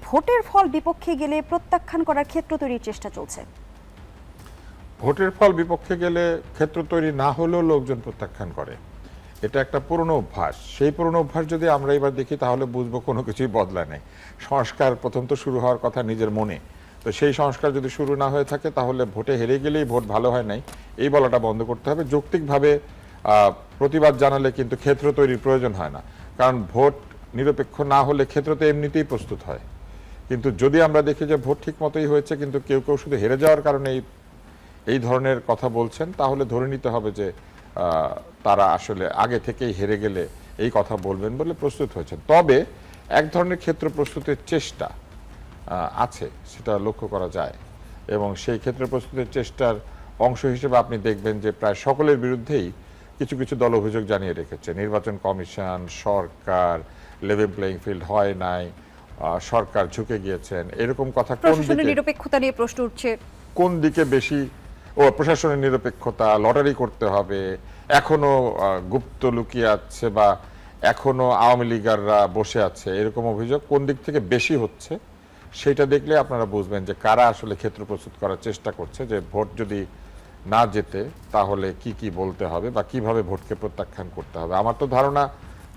ভোটের ফল বিপক্ষে গেলে প্রত্যাখ্যান করার ক্ষেত্র তৈরির চেষ্টা চলছে। ভোটের ফল বিপক্ষে গেলে ক্ষেত্র তৈরি না হলেও লোকজন প্রত্যাখ্যান করে, এটা একটা পুরনো অভ্যাস। সেই পুরনো অভ্যাস যদি আমরা এবার দেখি তাহলে বুঝবো কোনো কিছুই বদলায় নেই। সংস্কার প্রথম তো শুরু হওয়ার কথা নিজের মনে, তো সেই সংস্কার যদি শুরু না হয়ে থাকে তাহলে ভোটে হেরে গেলেই ভোট ভালো হয় নাই এই বলাটা বন্ধ করতে হবে। যৌক্তিকভাবে প্রতিবাদ জানালে কিন্তু ক্ষেত্র তৈরির প্রয়োজন হয় না, কারণ ভোট নিরপেক্ষ না হলে ক্ষেত্র তো এমনিতেই প্রস্তুত হয়। কিন্তু যদি আমরা দেখি যে ভোট ঠিক মতোই হয়েছে কিন্তু কেউ কেউ শুধু হেরে যাওয়ার কারণে এই ধরনের কথা বলছেন, তাহলে ধরে নিতে হবে যে তারা আসলে আগে থেকেই হেরে গেলে এই কথা বলবেন বলে প্রস্তুত হয়েছেন। তবে এক ধরনের ক্ষেত্র প্রস্তুতের চেষ্টা আছে, সেটা লক্ষ্য করা যায়, এবং সেই ক্ষেত্র প্রস্তুতের চেষ্টার অংশ হিসেবে আপনি দেখবেন যে প্রায় সকলের বিরুদ্ধেই কিছু কিছু দল অভিযোগ জানিয়ে রেখেছে। নির্বাচন কমিশন, সরকার, লেভেল প্লেইং ফিল্ড হয় নাই, সরকার ঝুঁকে গিয়েছেন, এরকম কথা কোন দিকে নিরপেক্ষতা নিয়ে প্রশ্ন উঠছে, কোন দিকে বেশি প্রশাসনের নিরপেক্ষতা, লটারি করতে হবে, এখনো গুপ্ত লুকিয়ে আছে বা এখনো আওয়ামী লীগাররা বসে আছে, এরকম অভিযোগ কোন দিক থেকে বেশি হচ্ছে সেটা দেখলে আপনারা বুঝবেন যে কারা আসলে ক্ষেত্র প্রস্তুত করার চেষ্টা করছে, যে ভোট যদি না যেতে তাহলে কি কি বলতে হবে বা কিভাবে ভোটকে প্রত্যাখ্যান করতে হবে। আমার তো ধারণা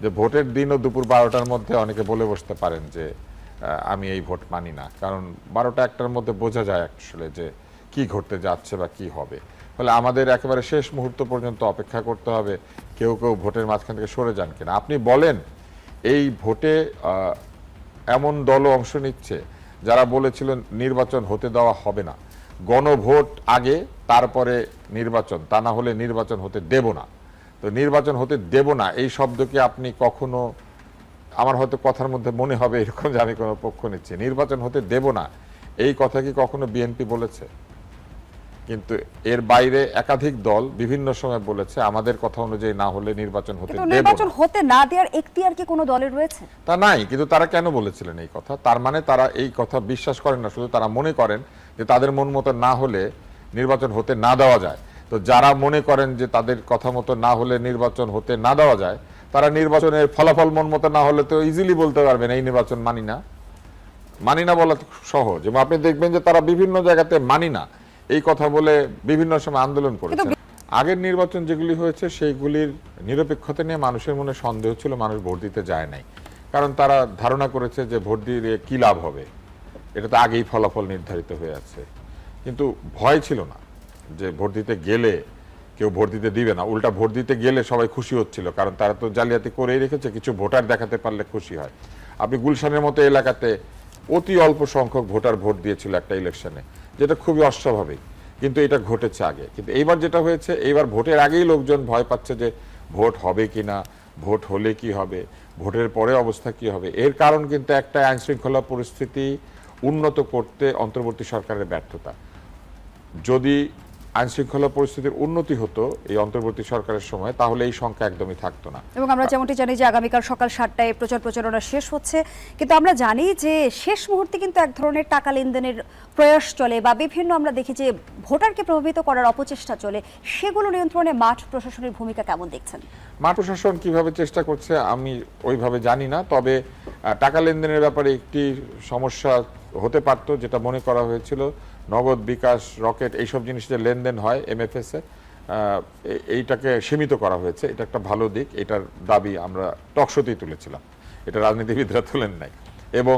যে ভোটের দিন ও দুপুর 12টার মধ্যে অনেকে বলে বসতে পারেন যে আমি এই ভোট মানি না, কারণ 12টা 1টার মধ্যে বোঝা যায় আসলে যে কি ঘটতে যাচ্ছে বা কি হবে। ফলে আমাদের একেবারে শেষ মুহূর্ত পর্যন্ত অপেক্ষা করতে হবে কেউ কেউ ভোটের মাঝখান থেকে সরে যান কিনা। আপনি বলেন এই ভোটে এমন দলও অংশ নিচ্ছে যারা বলেছিল নির্বাচন হতে দেওয়া হবে না, গণভোট আগে তারপরে নির্বাচন, তা না হলে নির্বাচন হতে দেব না। তো নির্বাচন হতে দেব না এই শব্দকে আপনি কখনো, আমার হয়তো কথার মধ্যে মনে হবে এরকম যে আমি কোনো পক্ষ নিচ্ছি, নির্বাচন হতে দেব না এই কথা কি কখনো বিএনপি বলেছে? কিন্তু এর বাইরে একাধিক দল বিভিন্ন সময় বলেছে আমাদের কথা অনুযায়ী না হলে নির্বাচন হতে দেব না। নির্বাচন হতে না দেওয়ার এখতিয়ার কি কোনো দলের রয়েছে? তা নাই, কিন্তু তারা কেন বলেছিলেন এই কথা? তার মানে তারা এই কথা বিশ্বাস করেন না, শুধু তারা মনে করেন যে তাদের মন মতো না হলে নির্বাচন হতে না দেওয়া যায়। তো যারা মনে করেন যে তাদের কথা মতো না হলে নির্বাচন হতে না দেওয়া যায়, তারা নির্বাচনের ফলাফল মন মতো না হলে তো ইজিলি বলতে পারবেন এই নির্বাচন মানি না। মানি না বলা সহজ, এবং আপনি দেখবেন যে তারা বিভিন্ন জায়গাতে মানি না এই কথা বলে বিভিন্ন সময় আন্দোলন করেছে। আগের নির্বাচন যেগুলি হয়েছে সেইগুলির নিরপেক্ষতা নিয়ে মানুষের মনে সন্দেহ ছিল, মানুষ ভোট দিতে যায় নাই, কারণ তারা ধারণা করেছে যে ভোট দিয়ে কি লাভ হবে, এটা তো আগেই ফলাফল নির্ধারিত হয়ে আছে। কিন্তু ভয় ছিল না যে ভোট দিতে গেলে কেউ ভোট দিতে দিবে না, উল্টা ভোট দিতে গেলে সবাই খুশি হচ্ছিল, কারণ তারা তো জালিয়াতি করেই রেখেছে, কিছু ভোটার দেখাতে পারলে খুশি হয়। আপনি গুলশানের মতো এলাকাতে অতি অল্প সংখ্যক ভোটার ভোট দিয়েছিল একটা ইলেকশনে, যেটা খুবই অস্বাভাবিক, কিন্তু এটা ঘটেছে আগে। কিন্তু এইবার যেটা হয়েছে, এইবার ভোটের আগেই লোকজন ভয় পাচ্ছে যে ভোট হবে কিনা, ভোট হলে কি হবে, ভোটের পরে অবস্থা কি হবে। এর কারণ কিন্তু একটা আইনশৃঙ্খলা পরিস্থিতি উন্নত করতে অন্তর্বর্তী সরকারের ব্যর্থতা। যদি আইনশৃঙ্খলা পরিস্থিতির উন্নতি হতো এই অন্তর্বর্তী সরকারের সময়, তাহলে এই সংখ্যা একদমই থাকতো না। এবং আমরা যেমনটি জানি যে আগামীকাল সকাল 7টায় প্রচারণা শেষ হচ্ছে, কিন্তু আমরা জানি যে শেষ মুহূর্তে কিন্তু এক ধরনের টাকা লেনদেনের প্রয়াস চলে বা বিভিন্ন আমরা দেখি যে ভোটারকে প্রভাবিত করার অপচেষ্টা চলে, সেগুলো নিয়ন্ত্রণে মাঠ প্রশাসনের ভূমিকা কেমন দেখছেন? মাঠ প্রশাসন কিভাবে চেষ্টা করছে আমি ওইভাবে জানি না, তবে টাকা লেনদেনের ব্যাপারে একটি সমস্যা হতে পারত, যেটা মনে করা হয়েছিল নগদ, বিকাশ, রকেট এইসব জিনিসের লেনদেন হয় এমএফএস এ, এইটাকে সীমিত করা হয়েছে। এটা একটা ভালো দিক, এটার দাবি আমরা টকশোতেই তুলেছিলাম, এটা রাজনীতিবিদরা তুলেন নাই। এবং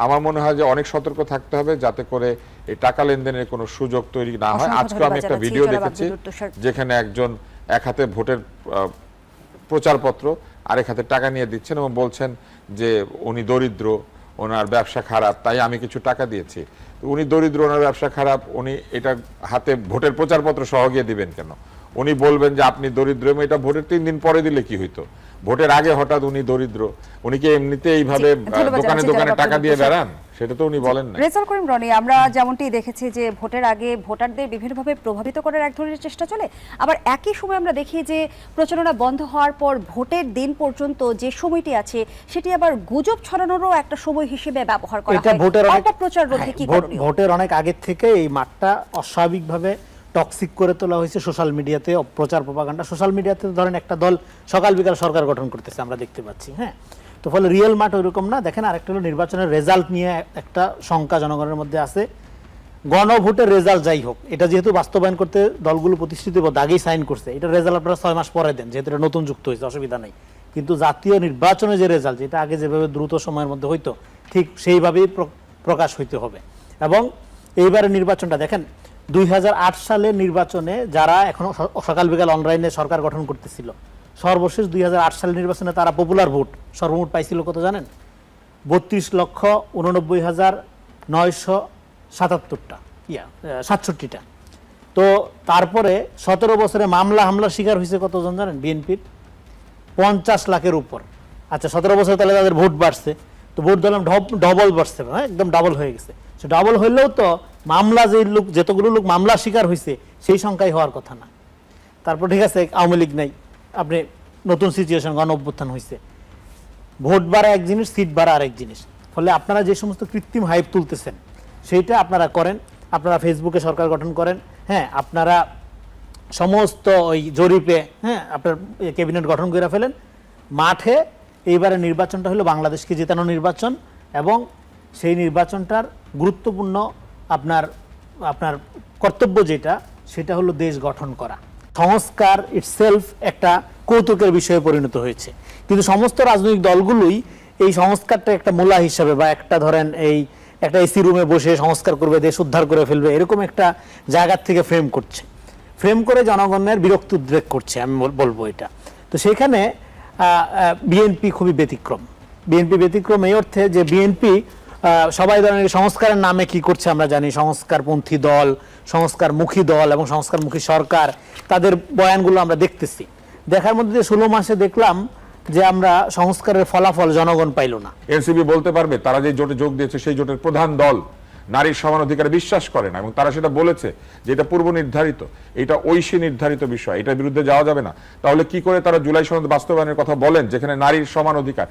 আমার মনে হয় যে অনেক সতর্ক থাকতে হবে যাতে করে এই টাকা লেনদেনের কোনো সুযোগ তৈরি না হয়। আজকে আমি একটা ভিডিও দেখেছি যেখানে একজন এক হাতে ভোটের প্রচারপত্র আরেক হাতে টাকা নিয়ে দিচ্ছেন এবং বলছেন যে উনি দরিদ্র, ওনার ব্যবসা খারাপ, তাই আমি কিছু টাকা দিয়েছি। উনি দরিদ্র, ওনার ব্যবসা খারাপ, উনি এটা হাতে ভোটের প্রচারপত্র সহ গিয়ে দিবেন কেন? উনি বলবেন যে আপনি দরিদ্র, এবং এটা ভোটের 3 দিন পরে দিলে কি হইতো? ভোটের আগে হঠাৎ উনি দরিদ্র, উনি কি এমনিতে এইভাবে দোকানে দোকানে টাকা দিয়ে বেড়ান? সেটা তো উনি বলেন না। রেজাউল করিম রনি, আমরা যেমনটি দেখেছি যে ভোটের আগে ভোটারদের বিভিন্নভাবে প্রভাবিত করার এক ধরনের চেষ্টা চলে, আবার একই সময় আমরা দেখি যে প্রচারণা বন্ধ হওয়ার পর ভোটের দিন পর্যন্ত যে সময়টি আছে সেটি আবার গুজব ছড়ানোরও একটা সময় হিসেবে ব্যবহার করা হয়। অপপ্রচার রোধে কি করণীয়? ভোটের অনেক আগে থেকে এই মাঠটা অস্বাভাবিকভাবে টক্সিক করে তোলা হয়েছে সোশ্যাল মিডিয়াতে, প্রচার প্রপাগান্ডা। সোশ্যাল মিডিয়াতে ধরেন একটা দল সকাল বিকাল সরকার গঠন করতেছে আমরা দেখতে পাচ্ছি, হ্যাঁ। তো ফলে রিয়েল মাঠ ওইরকম না। দেখেন আরেকটা হলো নির্বাচনের রেজাল্ট নিয়ে একটা শঙ্কা জনগণের মধ্যে আছে। গণভোটের রেজাল্ট যাই হোক, এটা যেহেতু বাস্তবায়ন করতে দলগুলো প্রতিশ্রুতিবদ্ধ আগেই সাইন করছে, এটা রেজাল্ট আপনারা 6 মাস পরে দেন, যেহেতু এটা নতুন যুক্ত হয়েছে, অসুবিধা নেই। কিন্তু জাতীয় নির্বাচনে যে রেজাল্ট, যেটা আগে যেভাবে দ্রুত সময়ের মধ্যে হইতো, ঠিক সেইভাবেই প্রকাশ হইতে হবে। এবং এইবারের নির্বাচনটা দেখেন, 2008 সালের নির্বাচনে যারা এখনো সকাল বিকাল অনলাইনে সরকার গঠন করতেছিল, সর্বশেষ 2008 সালের নির্বাচনে তারা পপুলার ভোট সর্বমোট পাইছিল কত জানেন? 32,89,977টা 67টা। তো তারপরে 17 বছরে মামলা হামলার শিকার হয়েছে কতজন জানেন? বিএনপির 50 লাখের উপর। আচ্ছা 17 বছরে তাহলে তাদের ভোট বাড়ছে, তো ভোট দিলাম ডবল বাড়ছে, হ্যাঁ একদম ডাবল হয়ে গেছে। সে ডাবল হইলেও তো মামলা যে লোক, যতগুলো লোক মামলার শিকার হয়েছে সেই সংখ্যায় হওয়ার কথা না। তারপর ঠিক আছে আওয়ামী লীগ নাই, আপনি নতুন সিচুয়েশন, গণ অভ্যুত্থান হয়েছে, ভোট বাড়া এক জিনিস, সিট বাড়া আরেক জিনিস। ফলে আপনারা যে সমস্ত কৃত্রিম হাইপ তুলতেছেন সেইটা আপনারা করেন, আপনারা ফেসবুকে সরকার গঠন করেন, হ্যাঁ আপনারা সমস্ত ওই জরিপে, হ্যাঁ আপনার ক্যাবিনেট গঠন করে ফেলেন। মাঠে এইবারে নির্বাচনটা হলো বাংলাদেশকে জেতানো নির্বাচন, এবং সেই নির্বাচনটার গুরুত্বপূর্ণ আপনার আপনার কর্তব্য যেটা, সেটা হলো দেশ গঠন করা। সংস্কার ইটসেলফ একটা কৌতুকের বিষয়ে পরিণত হয়েছে, কিন্তু সমস্ত রাজনৈতিক দলগুলোই এই সংস্কারটা একটা মূলা হিসাবে, বা একটা ধরেন এই একটা এসি রুমে বসে সংস্কার করবে, দেশ উদ্ধার করে ফেলবে, এরকম একটা জায়গার থেকে ফ্রেম করছে, ফ্রেম করে জনগণের বিরক্তি উদ্রেক করছে, আমি বলবো এটা। তো সেখানে বিএনপি খুবই ব্যতিক্রম। বিএনপি ব্যতিক্রম এই অর্থে যে বিএনপি সবাই ধরনের সংস্কারের নামে কি করছে আমরা জানি, সংস্কারপন্থী দল, সংস্কারমুখী দল এবং সংস্কারমুখী সরকার, তাদের বয়ানগুলো আমরা দেখতেছি। দেখার মধ্যে যে 16 মাসে দেখলাম যে আমরা সংস্কারের ফলাফল জনগণ পাইল না। এনসিপি বলতে পারবে তারা যে জোটে যোগ দিয়েছে সেই জোটের প্রধান দল নারীর সমান অধিকারে বিশ্বাস করে না, এবং তারা সেটা বলেছে যে এটা পূর্ব নির্ধারিত, এটা ঐশী নির্ধারিত বিষয়, এটার বিরুদ্ধে যাওয়া যাবে না। তাহলে কি করে তারা জুলাই সনদ বাস্তবায়নের কথা বলেন, যেখানে নারীর সমান অধিকার?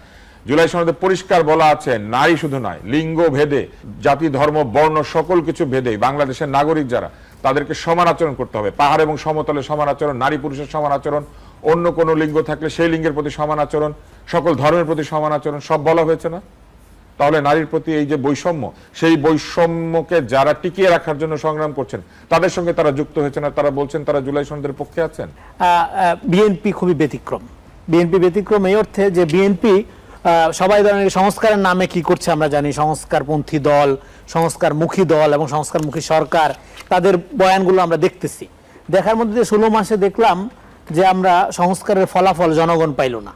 জুলাই সনদে পরিষ্কার বলা আছে, নারী শুধু নয়, লিঙ্গ ভেদে, জাতি ধর্ম বর্ণ সকল কিছু ভেদে বাংলাদেশের নাগরিক যারা, তাদেরকে সমান আচরণ করতে হবে। পাহাড় এবং সমতলে সমান আচরণ, নারী পুরুষের সমান আচরণ, অন্য কোনো লিঙ্গ থাকলে সেই লিঙ্গের প্রতি সমান আচরণ, সকল ধর্মের প্রতি সমান আচরণ, সব বলা হয়েছে না? তাহলে নারীর প্রতি এই যে বৈষম্য, সেই বৈষম্যকে যারা টিকিয়ে রাখার জন্য সংগ্রাম করছেন তাদের সঙ্গে তারা যুক্ত হয়েছে না, তারা বলছেন তারা জুলাই সনদের পক্ষে আছেন। বিএনপি খুবই ব্যতিক্রম। বিএনপি ব্যতিক্রম এই অর্থে যে বিএনপি সবাই ধরনের সংস্কারের নামে কি করছে আমরা জানি, সংস্কারপন্থী দল, সংস্কারমুখী দল এবং সংস্কারমুখী সরকার, তাদের বয়ানগুলো আমরা দেখতেছি। দেখার মধ্যে যে 16 মাসে দেখলাম যে আমরা সংস্কারের ফলাফল জনগণ পাইল না।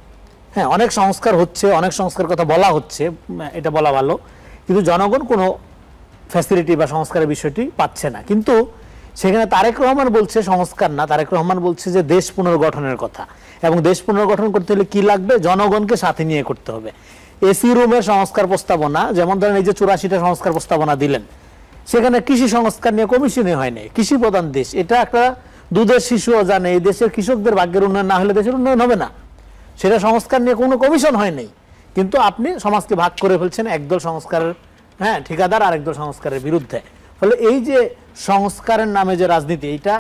হ্যাঁ অনেক সংস্কার হচ্ছে, অনেক সংস্কার কথা বলা হচ্ছে, এটা বলা ভালো, কিন্তু জনগণ কোনো ফ্যাসিলিটি বা সংস্কারের বিষয়টি পাচ্ছে না। কিন্তু সেখানে তারেক রহমান বলছে সংস্কার না, তারেক রহমান বলছে যে দেশ পুনর্গঠনের কথা, এবং দেশ পুনর্গঠন করতে হলে কি লাগবে, জনগণকে সাথে নিয়ে করতে হবে। এসি রুমের সংস্কার প্রস্তাবনা, যেমন ধরেন এই যে 84টা সংস্কার প্রস্তাবনা দিলেন, সেখানে কৃষি সংস্কার নিয়ে কমিশনে হয় নাই। কৃষি প্রধান দেশ, এটা একটা দুধের শিশুও জানে, এই দেশের কৃষকদের ভাগ্যের উন্নয়ন না হলে দেশের উন্নয়ন হবে না। সেটা সংস্কার নিয়ে কোনো কমিশন হয় নাই, কিন্তু আপনি সমাজকে ভাগ করে ফেলছেন, একদল সংস্কারের ঠিকাদার আর একদল সংস্কারের বিরুদ্ধে। ফলে এই যে সংস্কারের নামে যে রাজনীতি, এইটা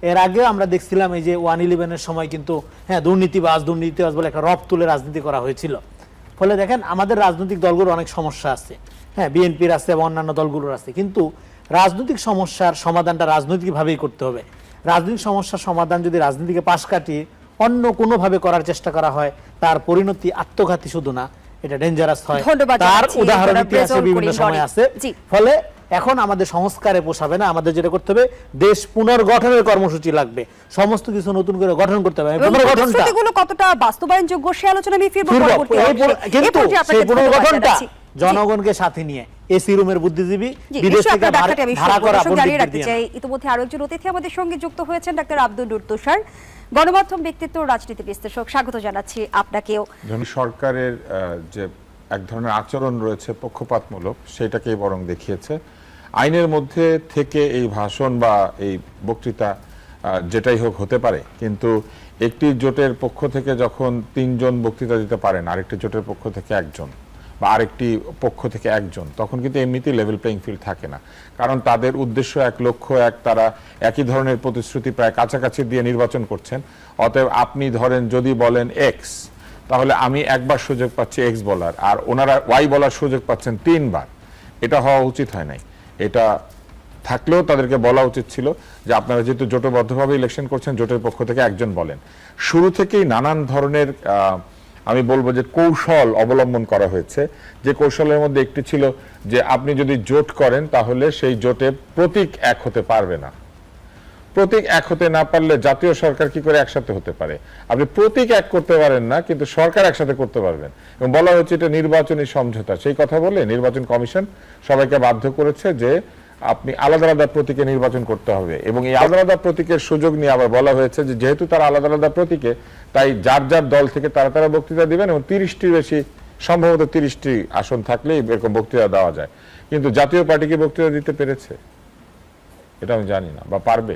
এর আগে আমরা দেখছিলাম এই যে 111-এর সময় কিন্তু দুর্নীতিবাজ বলে একটা রব তুলে রাজনীতি করা হয়েছিল। ফলে দেখেন আমাদের রাজনৈতিক দলগুলোর অনেক সমস্যা আছে, বিএনপির আছে এবং অন্যান্য দলগুলোর আছে, কিন্তু রাজনৈতিক সমস্যার সমাধানটা রাজনৈতিকভাবেই করতে হবে। রাজনৈতিক সমস্যার সমাধান যদি রাজনীতিকে পাশ কাটিয়ে অন্য কোনোভাবে করার চেষ্টা করা হয়, তার পরিণতি আত্মঘাতী শুধু না, এটা ডেঞ্জারাস হয়। তার উদাহরণ ইতিহাসে বিভিন্ন সময় আছে। ফলে এখন আমাদের সংস্কারে পোষাবে না, আমাদের যেটা করতে হবে, দেশ পুনর্গঠনের কর্মসূচি লাগবে, সমস্ত কিছু নতুন করে গঠন করতে হবে। পুনর্গঠনটা কতটা বাস্তবায়নযোগ্য সে আলোচনা আমি ফিরব, কিন্তু সেই পুনর্গঠনটা জনগণকে সাথে নিয়ে, এসি রুমের বুদ্ধিজীবী, বিদেশ থেকে ভাড়া করা জানিয়ে রাখতে চাই। ইতিমধ্যে আরো একজন অতিথি আমাদের সঙ্গে যুক্ত হয়েছেন, ডাক্তার আব্দুল নূর তুষার, গণমাধ্যম ব্যক্তিত্ব, রাজনীতি বিশ্লেষক। স্বাগত জানাচ্ছি আপনাকেও। সরকারের যে এক ধরনের আচরণ রয়েছে পক্ষপাতমূলক, সেটাকেই বরং দেখিয়েছে। আইনের মধ্যে থেকে এই ভাষণ বা এই বক্তৃতা যেটাই হোক হতে পারে, কিন্তু একটি জোটের পক্ষ থেকে যখন 3 জন বক্তৃতা দিতে পারেন, আরেকটি জোটের পক্ষ থেকে 1 জন বা আরেকটি পক্ষ থেকে 1 জন, তখন কিন্তু এমনিতেই লেভেল প্লেইং ফিল্ড থাকে না। কারণ তাদের উদ্দেশ্য এক, লক্ষ্য এক, তারা একই ধরনের প্রতিশ্রুতি প্রায় কাছাকাছি দিয়ে নির্বাচন করছেন। অতএব আপনি ধরেন যদি বলেন এক্স, তাহলে আমি একবার সুযোগ পাচ্ছি এক্স বলার, আর ওনারা ওয়াই বলার সুযোগ পাচ্ছেন 3 বার। এটা হওয়া উচিত হয় নাই। এটা থাকলেও তাদেরকে বলা উচিত ছিল যে আপনারা যেহেতু জোটবদ্ধভাবে ইলেকশন করছেন, জোটের পক্ষ থেকে একজন বলেন। শুরু থেকেই নানান ধরনের আমি বলবো যে কৌশল অবলম্বন করা হয়েছে। যে কৌশলের মধ্যে একটি ছিল যে আপনি যদি জোট করেন তাহলে সেই জোটে প্রতীক এক হতে পারবে না। প্রতীক এক হতে না পারলে জাতীয় সরকার কি করে একসাথে হতে পারে? আপনি প্রতীক এক করতে পারেন না, কিন্তু সরকার একসাথে করতে পারবেন। এবং বলা হচ্ছে এটা নির্বাচনী সমঝোতা। সেই কথা বলে নির্বাচন কমিশন সবাইকে বাধ্য করেছে যে আপনি আলাদা আলাদা প্রতীকে নির্বাচন করতে হবে। এবং এই আলাদা আলাদা প্রতীকের সুযোগ নিয়ে আবার বলা হয়েছে যে যেহেতু তারা আলাদা আলাদা প্রতীকে, তাই যার যার দল থেকে তারা বক্তৃতা দিবেন এবং 30টির বেশি, সম্ভবত 30টি আসন থাকলেই এরকম বক্তৃতা দেওয়া যায়। কিন্তু জাতীয় পার্টি কি বক্তৃতা দিতে পেরেছে? এটা আমি জানি না, বা পারবে,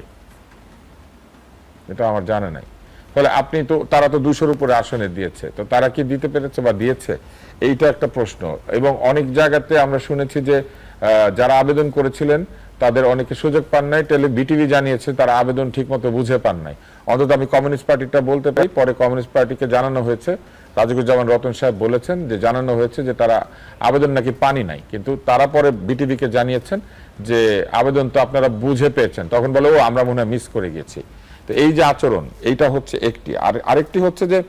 এটা আমার জানা নাই। ফলে আপনি তো, তারা তো 200-র উপরে আসনে দিয়েছে, তো তারা কি দিতে পেরেছে বা দিয়েছে? এইটা একটা প্রশ্ন। এবং অনেক জায়গাতে আমরা শুনেছি যে যারা আবেদন করেছিলেন তাদের অনেকে সুযোগ পান নাই। বিটিভি জানিয়েছে তারা আবেদন ঠিক মতো বুঝে পান নাই। অন্তত আমি কমিউনিস্ট পার্টিটা বলতে পারি, পরে কমিউনিস্ট পার্টিকে জানানো হয়েছে, রাজিকুজ্জামান রতন সাহেব বলেছেন যে জানানো হয়েছে যে তারা আবেদন নাকি পানি নাই, কিন্তু তারা পরে বিটিভিকে জানিয়েছেন যে আবেদন তো আপনারা বুঝে পেয়েছেন। তখন বলে ও আমরা মনে হয় মিস করে গেছি। তো এই যে আচরণ, এইটা হচ্ছে একটি। আর আরেকটি হচ্ছে যে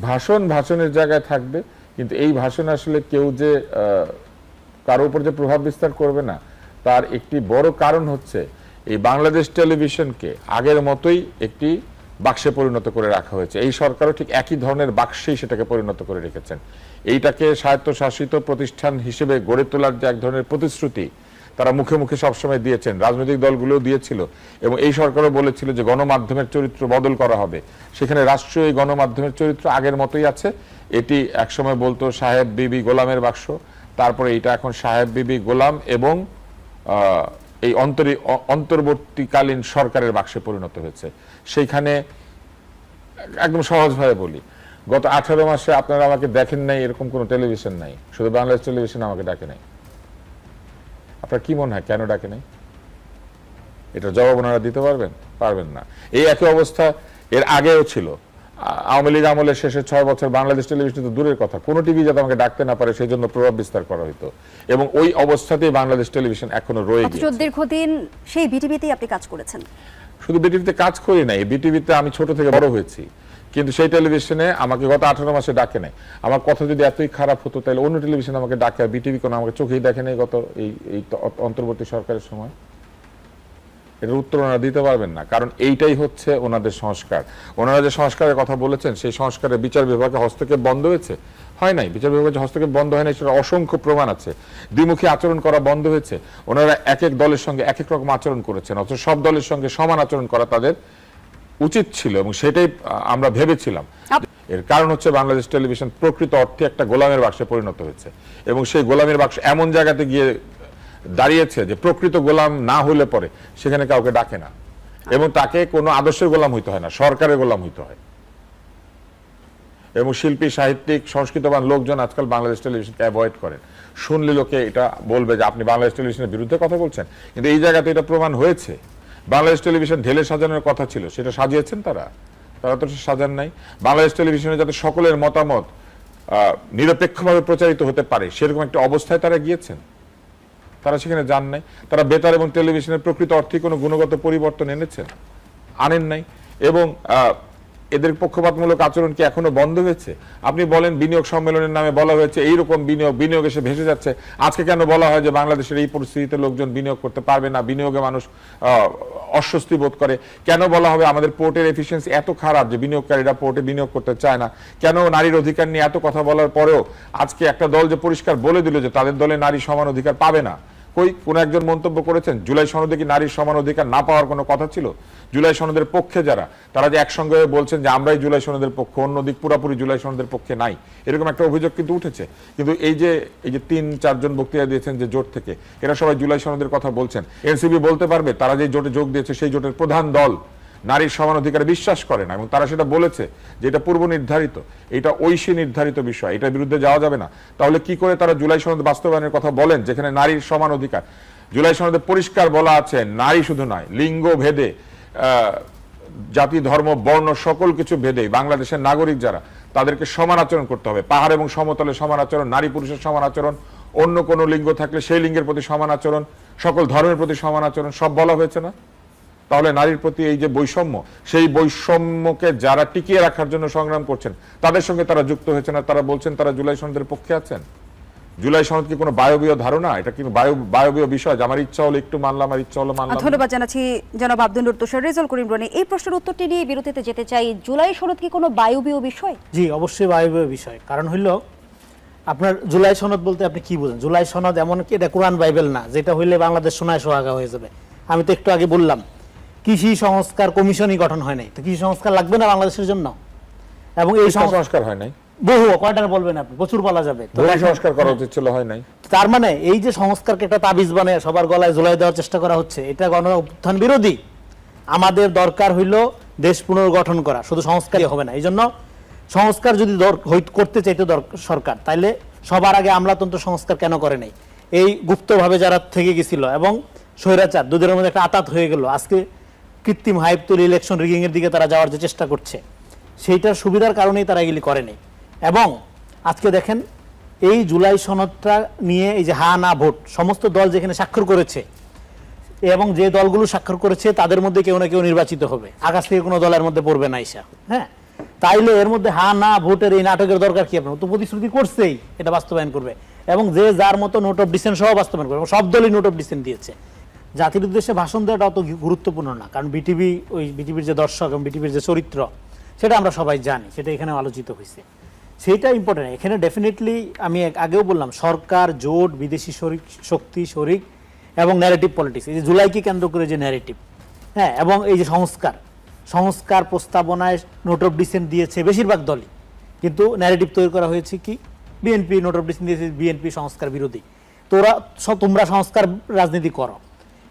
ভাষণের জায়গায় থাকবে, কিন্তু এই ভাষণ আসলে কেউ যে কারো উপর যে প্রভাব বিস্তার করবে না, তার একটি বড় কারণ হচ্ছে এই বাংলাদেশ টেলিভিশনকে আগের মতোই একটি বাক্সে পরিণত করে রাখা হয়েছে। এই সরকারও ঠিক একই ধরনের বাক্সেই সেটাকে পরিণত করে রেখেছেন। এইটাকে স্বায়ত্তশাসিত প্রতিষ্ঠান হিসেবে গড়ে তোলার যে এক ধরনের প্রতিশ্রুতি তারা মুখে মুখে সবসময় দিয়েছেন, রাজনৈতিক দলগুলোও দিয়েছিল, এবং এই সরকারও বলেছিল যে গণমাধ্যমের চরিত্র বদল করা হবে। সেখানে রাষ্ট্রীয় এই গণমাধ্যমের চরিত্র আগের মতোই আছে। এটি একসময় বলতো সাহেব বিবি গোলামের বাক্স, তারপরে এটা এখন সাহেব বিবি গোলাম এবং এই অন্তর্বর্তীকালীন সরকারের বাক্সে পরিণত হয়েছে। সেইখানে একদম সহজভাবে বলি, গত 18 মাসে আপনারা আমাকে দেখেন নাই এরকম কোনো টেলিভিশন নাই, শুধু বাংলাদেশ টেলিভিশন আমাকে ডাকে নাই। আপনার কি মনে হয় কেন ডাকে নাই? এটা জবাব ওনারা দিতে পারবেন না। এই একই অবস্থা এর আগেও ছিল। আওয়ামী লীগ আমলের শেষে 6 বছর বাংলাদেশ টেলিভিশন তো দূরের কথা, কোনো টিভি যাতে আমাকে ডাকতে না পারে সেই জন্য প্রভাব বিস্তার করা হতো, এবং ওই অবস্থাতেই বাংলাদেশ টেলিভিশন এখনো রয়ে গেছে। দীর্ঘদিন সেই বিটিভিতেই আপনি কাজ করেছেন। শুধু বিটিভিতে কাজ করি নাই, বিটিভিতে আমি ছোট থেকে বড় হয়েছি, কিন্তু সেই টেলিভিশনে আমাকে গত 18 মাসে ডাকে নাই। আমার কথা যদি এতই খারাপ হতো তাহলে অন্য টেলিভিশন আমাকে ডাকে, আর বিটিভি কোনো আমাকে চোখেই দেখে নাই গত এই অন্তর্বর্তী সরকারের সময়। এটার উত্তর ওনারা দিতে পারবেন না, কারণ এইটাই হচ্ছে ওনাদের সংস্কার। ওনারা যে সংস্কারের কথা বলেছেন সেই সংস্কারে বিচার বিভাগে হস্তক্ষেপ বন্ধ হয়েছে? হয় নাই। বিচার বিভাগে হস্তক্ষেপ বন্ধ হয় নাই সেটা অসংখ্য প্রমাণ আছে। দ্বিমুখী আচরণ করা বন্ধ হয়েছে। ওনারা এক এক দলের সঙ্গে এক এক রকম আচরণ করেছেন, অথচ সব দলের সঙ্গে সমান আচরণ করা তাদের উচিত ছিল, এবং সেটাই আমরা ভেবেছিলাম। এর কারণ হচ্ছে বাংলাদেশ টেলিভিশন প্রকৃত অর্থে একটা গোলামের বাক্সে পরিণত হয়েছে, এবং সেই গোলামের বাক্স এমন জায়গাতে গিয়ে দাঁড়িয়েছে যে প্রকৃত গোলাম না হলে পরে সেখানে কাউকে ডাকে না, এবং তাকে কোনো আদর্শের গোলাম হইতে হয় না, সরকারের গোলাম হইতে হয়। এবং শিল্পী, সাহিত্যিক, সংস্কৃতবান লোকজন আজকাল বাংলাদেশ টেলিভিশনকে অ্যাভয়েড করেন। শুনলে লোকে এটা বলবে যে আপনি বাংলাদেশ টেলিভিশনের বিরুদ্ধে কথা বলছেন, কিন্তু এই জায়গাতে এটা প্রমাণ হয়েছে। বাংলাদেশ টেলিভিশন ঢেলে সাজানোর কথা ছিল, সেটা সাজিয়েছেন তারা তো সাজান নাই। বাংলাদেশ টেলিভিশনে যাতে সকলের মতামত নিরপেক্ষভাবে প্রচারিত হতে পারে সেরকম একটা অবস্থায় তারা গিয়েছেন, তারা সেখানে যান নাই। তারা বেতার এবং টেলিভিশনের প্রকৃত অর্থে কোনো গুণগত পরিবর্তন আনেন নাই। এবং এদের পক্ষপাতমূলক আচরণ কি এখনো বন্ধ হয়েছে? আপনি বলেন বিনিয়োগ সম্মেলনের নামে বলা হয়েছে এইরকম বিনিয়োগ এসে ভেসে যাচ্ছে। আজকে কেন বলা হয় যে বাংলাদেশের এই পরিস্থিতিতে লোকজন বিনিয়োগ করতে পারবে না, বিনিয়োগে মানুষ অস্বস্তি বোধ করে? কেন বলা হবে আমাদের পোর্টের এফিসিয়েন্সি এত খারাপ যে বিনিয়োগকারীরা পোর্টে বিনিয়োগ করতে চায় না? কেন নারীর অধিকার নিয়ে এত কথা বলার পরেও আজকে একটা দল যে পরিষ্কার বলে দিল যে তাদের দলে নারী সমান অধিকার পাবে না? কোন একজন মন্তব্য করেছেন জুলাই সনদে কি নারীর সমান অধিকার না পাওয়ার কোনো কথা ছিল? জুলাই সনদের পক্ষে যারা, তারা যে একসঙ্গে বলছেন যে আমরাই জুলাই সনদের পক্ষে, অন্য দিক পুরোপুরি জুলাই সনদের পক্ষে নাই, এরকম একটা অভিযোগ কিন্তু উঠেছে। কিন্তু এই যে 3-4 জন বক্তৃতা দিয়েছেন যে জোট থেকে, এরা সবাই জুলাই সনদের কথা বলছেন। এনসিপি বলতে পারবে তারা যে জোটে যোগ দিয়েছে সেই জোটের প্রধান দল নারীর সমান অধিকারে বিশ্বাস করে না, এবং তারা সেটা বলেছে যে এটা পূর্ব নির্ধারিত, এটা ঐশী নির্ধারিত বিষয়, এটার বিরুদ্ধে যাওয়া যাবে না। তাহলে কি করে তারা জুলাই সনদ বাস্তবায়নের কথা বলেন যেখানে নারীর সমান অধিকার? জুলাই সনদে পরিষ্কার বলা আছে নারী শুধু নয়, লিঙ্গ ভেদে, জাতি, ধর্ম, বর্ণ সকল কিছু ভেদে বাংলাদেশের নাগরিক যারা, তাদেরকে সমান আচরণ করতে হবে, পাহাড় এবং সমতলে সমান আচরণ, নারী পুরুষের সমান আচরণ, অন্য কোনো লিঙ্গ থাকলে সেই লিঙ্গের প্রতি সমান আচরণ, সকল ধর্মের প্রতি সমান আচরণ, সব বলা হয়েছে না? তাহলে নারীর প্রতি এই যে বৈষম্য, সেই বৈষম্যকে যারা টিকিয়ে রাখার জন্য সংগ্রাম করছেন তাদের সঙ্গে তারা যুক্ত হয়েছে না, তারা বলছেন তারা জুলাই সনদের পক্ষে আছেন। জুলাই সনদ কি কোনো বায়বীয় ধারণা? এটা কি বায়বীয় বিষয় যে আমার ইচ্ছা হলো একটু মানলাম, আর ইচ্ছা হলো মানলাম না? ধন্যবাদ জানাচ্ছি জনাব আব্দুল তুষার। রেজাউল করিম রনি, এই প্রশ্নের উত্তরটি নিয়ে বিরতিতে যেতে চাই। জুলাই সনদ কি কোনো বায়বীয় বিষয়? জি, অবশ্যই বায়বীয় বিষয়। কারণ হইল আপনার জুলাই সনদ বলতে আপনি কি বোঝেন? জুলাই সনদ এমন কি এটা কোরআন বাইবেল না যেটা হইলে বাংলাদেশ সোনায় সোহাগা হয়ে যাবে। আমি তো একটু আগে বললাম কৃষি সংস্কার কমিশনই গঠন হয় নাই, তো কৃষি সংস্কার লাগবে না বাংলাদেশের জন্য? এবং এই সংস্কার হয় নাই, বহু কয়টার বলবেন আপনি, প্রচুর বলা যাবে। তো সংস্কার করা উচিত ছিল, হয় নাই। তার মানে এই যে সংস্কারকে একটা তাবিজ বানিয়ে সবার গলায় ঝুলাই দেওয়ার চেষ্টা করা হচ্ছে, এটা গণ অভ্যুত্থান বিরোধী। আমাদের দরকার হইল দেশ পুনর্গঠন করা, শুধু সংস্কারই হবে না। এই জন্য সংস্কার যদি করতে চাইতো সরকার, তাইলে সবার আগে আমলাতন্ত্র সংস্কার কেন করে নাই? এই গুপ্তভাবে যারা থেকে গেছিল এবং স্বৈরাচার দুধের মধ্যে একটা আতাত হয়ে গেল, আজকে কৃত্রিম হাইপ তুলে ইলেকশন রিগিং এর দিকে তারা যাওয়ার যে চেষ্টা করছে, সেইটার সুবিধার কারণেই তারা এগুলি করেনি। এবং আজকে দেখেন এই জুলাই সনদটা নিয়ে এই যে হা না ভোট, সমস্ত দল যেখানে স্বাক্ষর করেছে এবং যে দলগুলো স্বাক্ষর করেছে তাদের মধ্যে কেউ না কেউ নির্বাচিত হবে, আকাশ থেকে কোনো দলের মধ্যে পড়বে না ইসা। হ্যাঁ, তাইলে এর মধ্যে হা না ভোটের এই নাটকের দরকার কি? আপনার তো প্রতিশ্রুতি করছেই এটা বাস্তবায়ন করবে, এবং যে যার মতো নোট অফ ডিসেন্ট সহ বাস্তবায়ন করবে, এবং সব দলই নোট অফ ডিসেন্ট দিয়েছে। জাতির উদ্দেশ্যে ভাষণ দেওয়াটা অত গুরুত্বপূর্ণ না, কারণ বিটিভির যে দর্শক এবং বিটিভির যে চরিত্র সেটা আমরা সবাই জানি, সেটা এখানে আলোচিত হয়েছে, সেটা ইম্পর্টেন্ট। এখানে ডেফিনেটলি আমি আগেও বললাম সরকার, জোট, বিদেশি শক্তি, শরিক এবং ন্যারেটিভ পলিটিক্স, এই যে জুলাইকে কেন্দ্র করে যে ন্যারেটিভ, হ্যাঁ, এবং এই যে সংস্কার প্রস্তাবনায় নোট অফ ডিসেন্ট দিয়েছে বেশিরভাগ দলই, কিন্তু ন্যারেটিভ তৈরি করা হয়েছে কি? বিএনপি নোট অফ ডিসেন্ট দিয়েছে, বিএনপি সংস্কার বিরোধী। তোমরা সংস্কার রাজনীতি করো।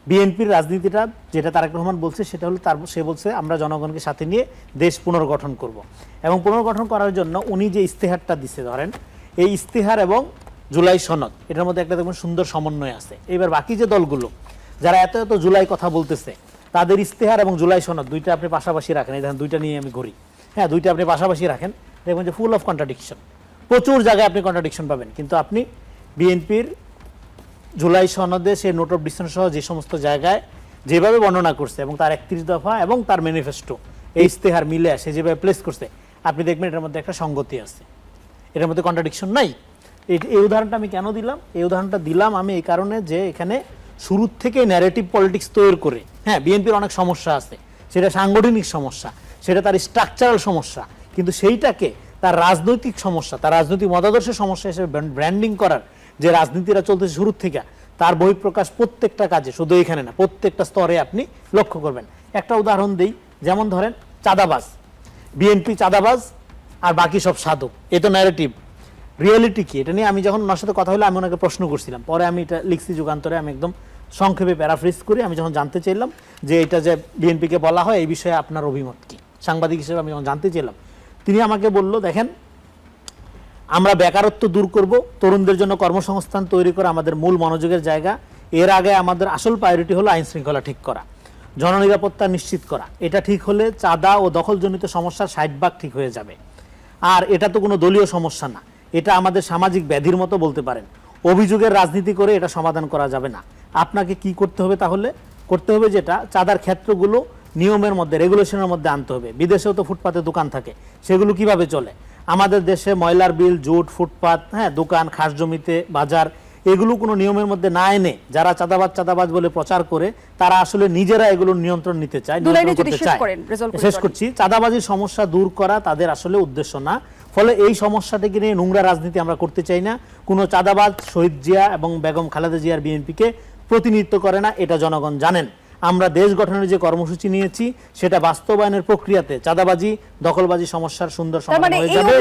বিএনপির রাজনীতিটা যেটা তারেক রহমান বলছে সেটা হলো সে বলছে আমরা জনগণকে সাথে নিয়ে দেশ পুনর্গঠন করব, এবং পুনর্গঠন করার জন্য উনি যে ইস্তেহারটা দিচ্ছে, ধরেন এই ইস্তেহার এবং জুলাই সনদ, এটার মধ্যে একটা দেখুন সুন্দর সমন্বয় আছে। এবার বাকি যে দলগুলো যারা এত এত জুলাই কথা বলতেছে, তাদের ইস্তেহার এবং জুলাই সনদ দুইটা আপনি পাশাপাশি রাখেন, এই দেখেন দুইটা নিয়ে আমি ঘুরি, হ্যাঁ, দুইটা আপনি পাশাপাশি রাখেন, দেখবেন যে ফুল অফ কন্ট্রাডিকশন, প্রচুর জায়গায় আপনি কন্ট্রাডিকশন পাবেন। কিন্তু আপনি বিএনপির জুলাই সনদে সে নোট অফ ডিসেন্ট সহ যে সমস্ত জায়গায় যেভাবে বর্ণনা করছে এবং তার 31 দফা এবং তার ম্যানিফেস্টো, এই ইস্তেহার মিলে সে যেভাবে প্লেস করছে, আপনি দেখবেন এটার মধ্যে একটা সঙ্গতি আছে, এটার মধ্যে কন্ট্রাডিকশন নাই। এই উদাহরণটা আমি কেন দিলাম? এই উদাহরণটা দিলাম আমি এই কারণে যে এখানে শুরু থেকে ন্যারেটিভ পলিটিক্স তৈরি করে, হ্যাঁ, বিএনপির অনেক সমস্যা আছে, সেটা সাংগঠনিক সমস্যা, সেটা তার স্ট্রাকচারাল সমস্যা, কিন্তু সেইটাকে তার রাজনৈতিক সমস্যা, তার রাজনৈতিক মতাদর্শের সমস্যা হিসেবে ব্র্যান্ডিং করার যে রাজনীতিরা চলতেছে শুরু থেকে, তার বহিঃপ্রকাশ প্রত্যেকটা কাজে, শুধু এখানে না, প্রত্যেকটা স্তরে আপনি লক্ষ্য করবেন। একটা উদাহরণ দিই, যেমন ধরেন চাঁদাবাজ, বিএনপি চাঁদাবাজ আর বাকি সব সাধক, এ তো ন্যারেটিভ। রিয়েলিটি কি? এটা নিয়ে আমি যখন ওনার সাথে কথা হলো আমি ওনাকে প্রশ্ন করছিলাম, পরে আমি এটা লিখছি যুগান্তরে, আমি একদম সংক্ষেপে প্যারাফ্রেজ করি। আমি যখন জানতে চাইলাম যে এটা যে বিএনপিকে বলা হয় এই বিষয়ে আপনার অভিমত কি, সাংবাদিক হিসেবে আমি যখন জানতে চাইলাম, তিনি আমাকে বলল, দেখেন আমরা বেকারত্ব দূর করব, তরুণদের জন্য কর্মসংস্থান তৈরি করা আমাদের মূল মনোযোগের জায়গা। এর আগে আমাদের আসল প্রায়োরিটি হলো আইন শৃঙ্খলা ঠিক করা, জননিরাপত্তা নিশ্চিত করা। এটা ঠিক হলে চাঁদা ও দখলজনিত সমস্যার 60% ঠিক হয়ে যাবে। আর এটা তো কোনো দলীয় সমস্যা না, এটা আমাদের সামাজিক ব্যাধির মতো বলতে পারেন। অভিযোগের রাজনীতি করে এটা সমাধান করা যাবে না। আপনাকে কি করতে হবে তাহলে? করতে হবে যেটা, চাঁদার ক্ষেত্রগুলো নিয়মের মধ্যে, রেগুলেশনের মধ্যে আনতে হবে। বিদেশেও তো ফুটপাতে দোকান থাকে, সেগুলো কিভাবে চলে? আমাদের দেশে ময়লার বিল, জুট, ফুটপাত, হ্যাঁ, দোকান, খাস জমিতে বাজার, এগুলো কোনো নিয়মের মধ্যে না এনে যারা চাঁদাবাজ বলে প্রচার করে, তারা আসলে নিজেরা এগুলো নিয়ন্ত্রণ নিতে চায়, নিয়ন্ত্রণ করতে চায়। শেষ করছি, চাঁদাবাজির সমস্যা দূর করা তাদের আসলে উদ্দেশ্য না। ফলে এই সমস্যাটাকে নিয়ে নোংরা রাজনীতি আমরা করতে চাই না। কোনো চাঁদাবাজ শহীদ জিয়া এবং বেগম খালেদা জিয়ার বিএনপিকে প্রতিনিধিত্ব করে না, এটা জনগণ জানেন। আমরা দেশ গঠনের যে কর্মসূচি নিয়েছি সেটা বাস্তবায়নের প্রক্রিয়াতে চাঁদাবাজি, দখলবাজি সমস্যার সুন্দর সমাধান হয়ে যাবে।